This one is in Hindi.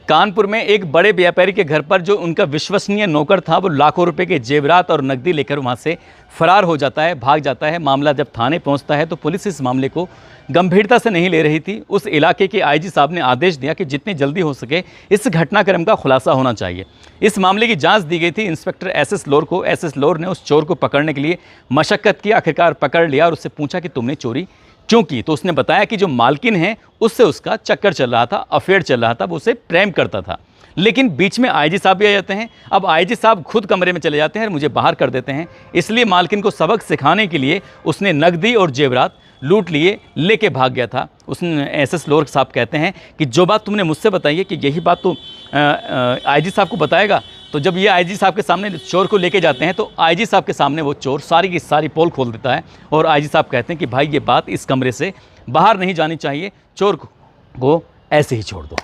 कानपुर में एक बड़े व्यापारी के घर पर जो उनका विश्वसनीय नौकर था वो लाखों रुपए के जेवरात और नकदी लेकर वहां से फरार हो जाता है, भाग जाता है। मामला जब थाने पहुंचता है तो पुलिस इस मामले को गंभीरता से नहीं ले रही थी। उस इलाके के आईजी साहब ने आदेश दिया कि जितनी जल्दी हो सके इस घटनाक्रम का खुलासा होना चाहिए। इस मामले की जांच दी गई थी इंस्पेक्टर एसएस लोर को। एसएस लोर ने उस चोर को पकड़ने के लिए मशक्कत की, आखिरकार पकड़ लिया और उससे पूछा कि तुमने चोरी क्यों की। तो उसने बताया कि जो मालकिन है उससे उसका चक्कर चल रहा था, अफेयर चल रहा था, वो उसे प्रेम करता था। लेकिन बीच में आईजी साहब भी आ जाते हैं। अब आईजी साहब खुद कमरे में चले जाते हैं और मुझे बाहर कर देते हैं। इसलिए मालकिन को सबक सिखाने के लिए उसने नकदी और जेवरात लूट लिए, लेके भाग गया था। उसने एसएस लोर साहब कहते हैं कि जो बात तुमने मुझसे बताई है कि यही बात तो आईजी साहब को बताएगा। तो जब ये आईजी साहब के सामने चोर को लेके जाते हैं तो आईजी साहब के सामने वो चोर सारी की सारी पोल खोल देता है और आईजी साहब कहते हैं कि भाई ये बात इस कमरे से बाहर नहीं जानी चाहिए, चोर को ऐसे ही छोड़ दो।